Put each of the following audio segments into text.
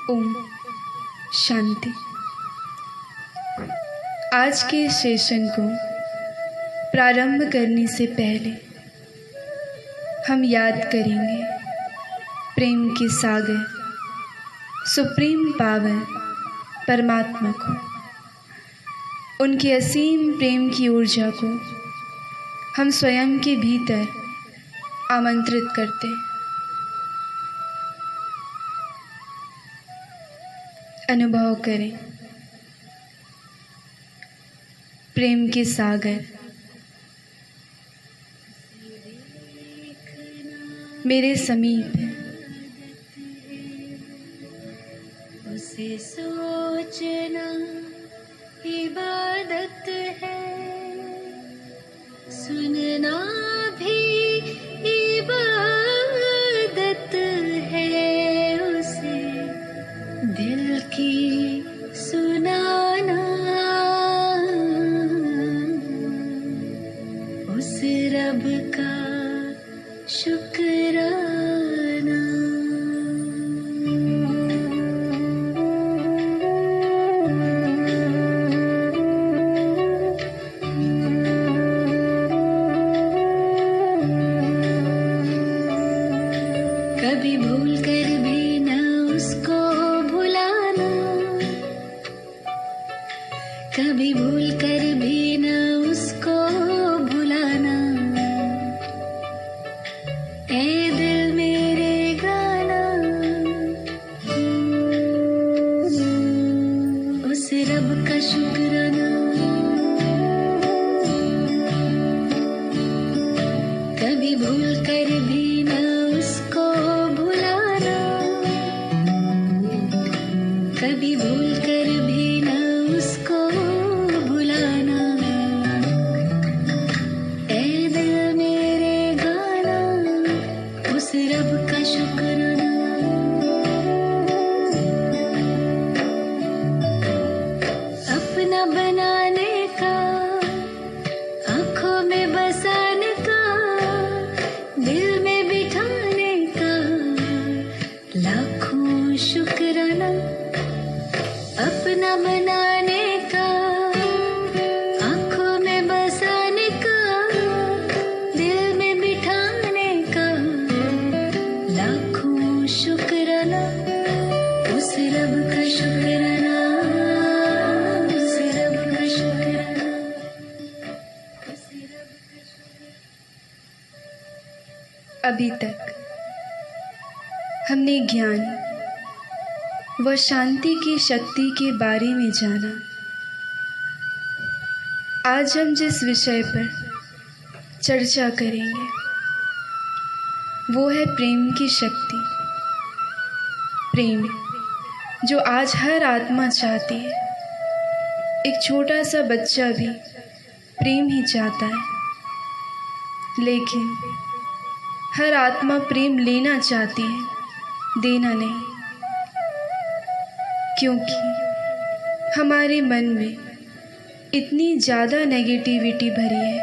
ओम शांति। आज के सेशन को प्रारंभ करने से पहले हम याद करेंगे प्रेम के सागर सुप्रीम पावर परमात्मा को, उनके असीम प्रेम की ऊर्जा को हम स्वयं के भीतर आमंत्रित करते हैं। अनुभव करें प्रेम के सागर मेरे समीप है। उसे सोचना इबादत है, सुनना भी इबादत है। उसे दिल की सुनाना, उस रब का शुक्राना। कभी भूल कर भी न उसको भुलाना, कभी भूल कर भी न उसको भुलाना। ए दिल मेरे गाना, उस रब का शुक्राना। कभी भूल कर भी न उसको भुलाना, कभी भूल कर भी न उसको भुलाना। ए दिल मेरे गाना, उस रब का शुक्राना। अपना बनाने का, आँखों में बसाने का, दिल में बिठाने का लाखों शुक्राना। अपना बनाने का, आँखों में बसाने का, दिल में बिठाने का लाखों शुक्राना। उस रब का शुक्राना, उस रब का शुक्राना, उस रब का शुक्राना। अभी तक हमने ज्ञान व शांति की शक्ति के बारे में जाना। आज हम जिस विषय पर चर्चा करेंगे वो है प्रेम की शक्ति। प्रेम जो आज हर आत्मा चाहती है। एक छोटा सा बच्चा भी प्रेम ही चाहता है, लेकिन हर आत्मा प्रेम लेना चाहती है, देना नहीं। क्योंकि हमारे मन में इतनी ज़्यादा नेगेटिविटी भरी है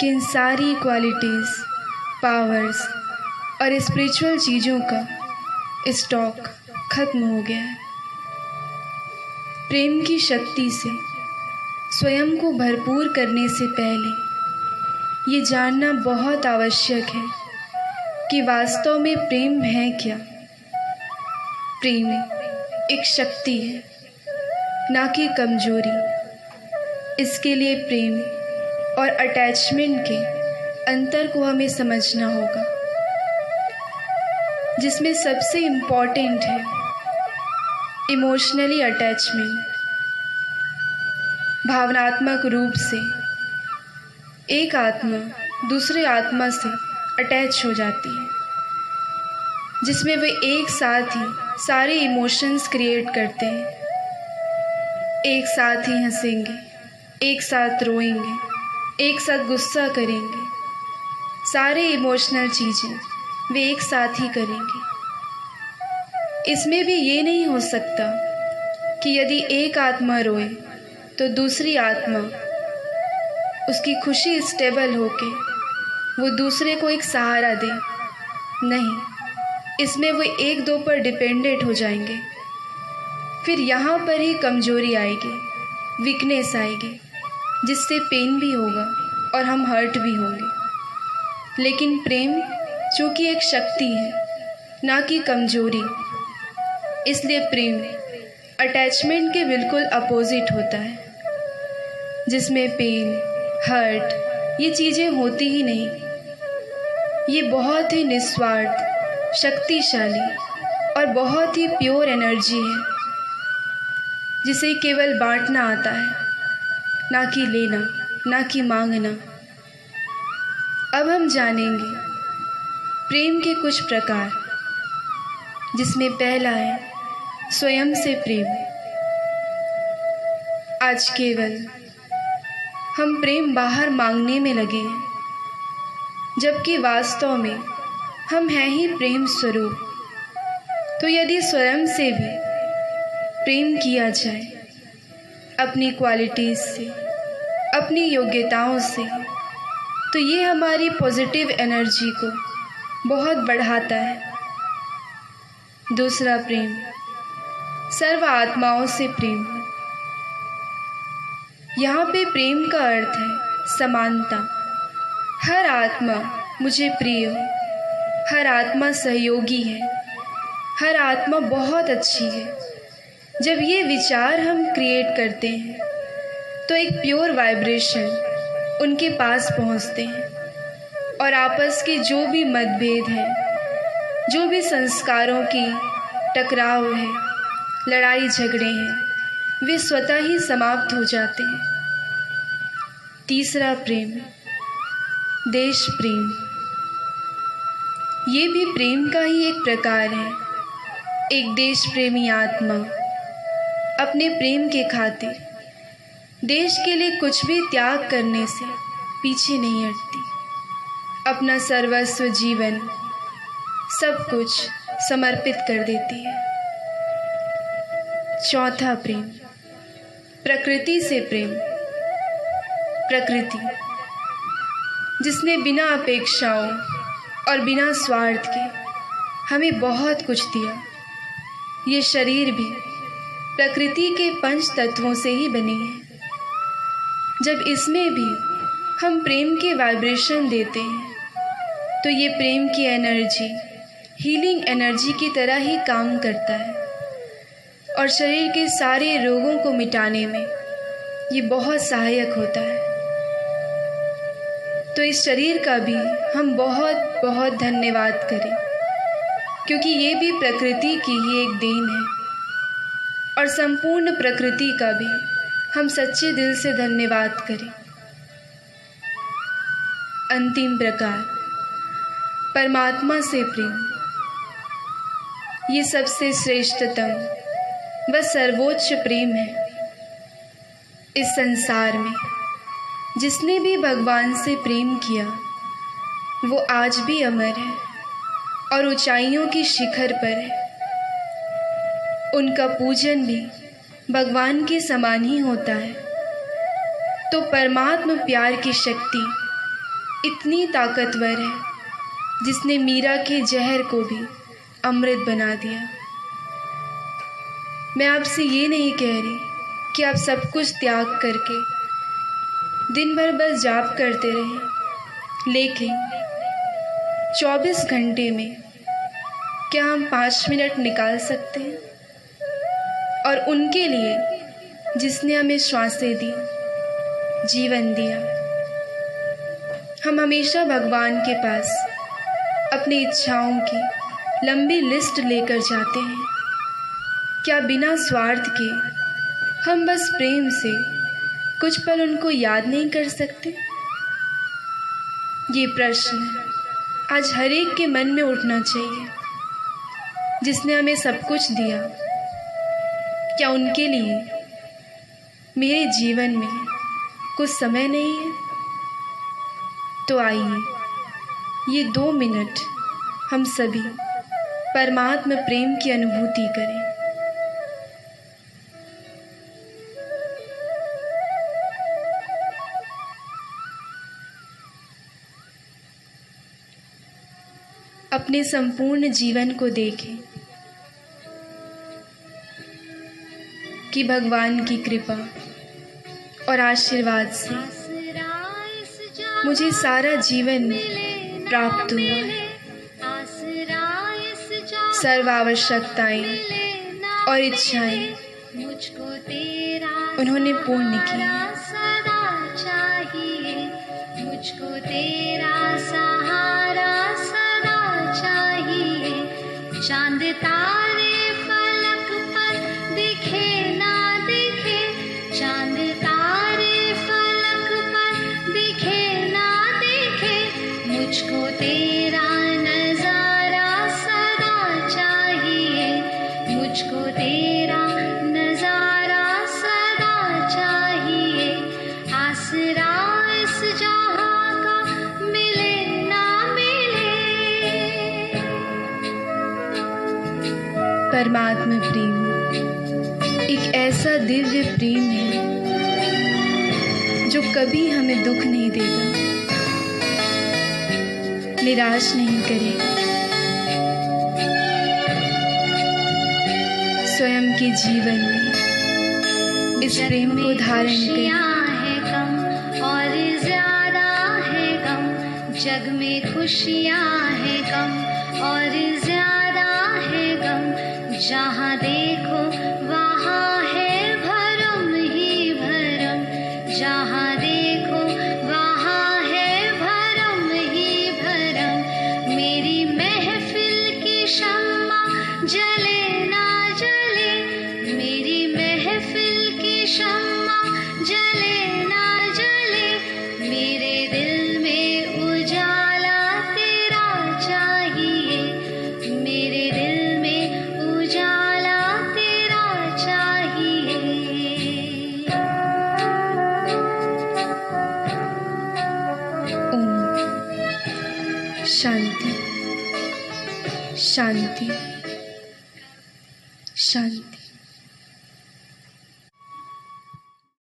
कि इन सारी क्वालिटीज़, पावर्स और स्पिरिचुअल चीज़ों का स्टॉक खत्म हो गया है। प्रेम की शक्ति से स्वयं को भरपूर करने से पहले ये जानना बहुत आवश्यक है कि वास्तव में प्रेम है क्या। प्रेम एक शक्ति है, ना कि कमजोरी। इसके लिए प्रेम और अटैचमेंट के अंतर को हमें समझना होगा, जिसमें सबसे इम्पॉर्टेंट है इमोशनली अटैचमेंट। भावनात्मक रूप से एक आत्मा दूसरे आत्मा से अटैच हो जाती है, जिसमें वे एक साथ ही सारे इमोशंस क्रिएट करते हैं। एक साथ ही हंसेंगे, एक साथ रोएंगे, एक साथ गुस्सा करेंगे। सारे इमोशनल चीज़ें वे एक साथ ही करेंगे। इसमें भी ये नहीं हो सकता कि यदि एक आत्मा रोए तो दूसरी आत्मा उसकी खुशी स्टेबल होके वो दूसरे को एक सहारा दे। नहीं, इसमें वो एक दो पर डिपेंडेंट हो जाएंगे। फिर यहाँ पर ही कमजोरी आएगी, वीकनेस आएगी, जिससे पेन भी होगा और हम हर्ट भी होंगे। लेकिन प्रेम जो कि एक शक्ति है, ना कि कमजोरी, इसलिए प्रेम अटैचमेंट के बिल्कुल अपोजिट होता है, जिसमें पेन, हर्ट ये चीज़ें होती ही नहीं। ये बहुत ही निस्वार्थ, शक्तिशाली और बहुत ही प्योर एनर्जी है, जिसे केवल बांटना आता है, ना कि लेना, ना कि मांगना। अब हम जानेंगे प्रेम के कुछ प्रकार, जिसमें पहला है स्वयं से प्रेम। आज केवल हम प्रेम बाहर मांगने में लगे हैं, जबकि वास्तव में हम हैं ही प्रेम स्वरूप। तो यदि स्वयं से भी प्रेम किया जाए, अपनी क्वालिटीज़ से, अपनी योग्यताओं से, तो ये हमारी पॉजिटिव एनर्जी को बहुत बढ़ाता है। दूसरा प्रेम सर्व आत्माओं से प्रेम। यहाँ पे प्रेम का अर्थ है समानता। हर आत्मा मुझे प्रिय हो, हर आत्मा सहयोगी है, हर आत्मा बहुत अच्छी है। जब ये विचार हम क्रिएट करते हैं तो एक प्योर वाइब्रेशन उनके पास पहुंचते हैं, और आपस के जो भी मतभेद हैं, जो भी संस्कारों की टकराव है, लड़ाई झगड़े हैं, वे स्वतः ही समाप्त हो जाते हैं। तीसरा प्रेम देश प्रेम। ये भी प्रेम का ही एक प्रकार है। एक देश प्रेमी आत्मा अपने प्रेम के खातिर देश के लिए कुछ भी त्याग करने से पीछे नहीं हटती। अपना सर्वस्व जीवन सब कुछ समर्पित कर देती है। चौथा प्रेम प्रकृति से प्रेम। प्रकृति जिसने बिना अपेक्षाओं और बिना स्वार्थ के हमें बहुत कुछ दिया। ये शरीर भी प्रकृति के पंच तत्वों से ही बनी है। जब इसमें भी हम प्रेम के वाइब्रेशन देते हैं तो ये प्रेम की एनर्जी हीलिंग एनर्जी की तरह ही काम करता है, और शरीर के सारे रोगों को मिटाने में ये बहुत सहायक होता है। तो इस शरीर का भी हम बहुत बहुत धन्यवाद करें, क्योंकि ये भी प्रकृति की ही एक देन है। और संपूर्ण प्रकृति का भी हम सच्चे दिल से धन्यवाद करें। अंतिम प्रकार परमात्मा से प्रेम। ये सबसे श्रेष्ठतम व सर्वोच्च प्रेम है। इस संसार में जिसने भी भगवान से प्रेम किया वो आज भी अमर है और ऊंचाइयों की शिखर पर है। उनका पूजन भी भगवान के समान ही होता है। तो परमात्मा प्यार की शक्ति इतनी ताकतवर है, जिसने मीरा के जहर को भी अमृत बना दिया। मैं आपसे ये नहीं कह रही कि आप सब कुछ त्याग करके दिन भर बस जाप करते रहें, लेकिन 24 घंटे में क्या हम 5 मिनट निकाल सकते हैं? और उनके लिए जिसने हमें श्वासें दी, जीवन दिया। हम हमेशा भगवान के पास अपनी इच्छाओं की लंबी लिस्ट लेकर जाते हैं। क्या बिना स्वार्थ के हम बस प्रेम से कुछ पल उनको याद नहीं कर सकते? ये प्रश्न आज हर एक के मन में उठना चाहिए। जिसने हमें सब कुछ दिया, क्या उनके लिए मेरे जीवन में कुछ समय नहीं है? तो आइए ये 2 मिनट हम सभी परमात्मा प्रेम की अनुभूति करें। अपने संपूर्ण जीवन को देखें कि भगवान की कृपा और आशीर्वाद से मुझे सारा जीवन प्राप्त हुआ है। सर्व आवश्यकताएं और इच्छाएं उन्होंने पूर्ण की। मुझको तेरा सहारा सदा चाहिए। चांद तारे फलक पर दिखे ना दिखे, चांद तारे फलक पर दिखे ना दिखे, मुझको तेरा नजारा सदा चाहिए। मुझको तेरा नजारा सदा चाहिए। आसरा इस जहां का मिले ना मिले। परमात्मा प्रेम एक ऐसा दिव्य प्रेम है जो कभी हमें दुख नहीं देगा, निराश नहीं करेगा। स्वयं के जीवन में इस प्रेम को धारण करें। और ज्यादा है गम, जग में खुशियाँ है कम और ज्यादा है गम। जहाँ देखो वहाँ है भरम ही भरम, जहाँ देखो वहाँ है भरम ही भरम। मेरी महफिल की शम्मा जले ना जले, मेरी महफिल की शम्मा जले ना जले। मेरे दिल में उजाला तेरा चाहिए, मेरे दिल में उजाला तेरा चाहिए। ओम शांति शांति शांति।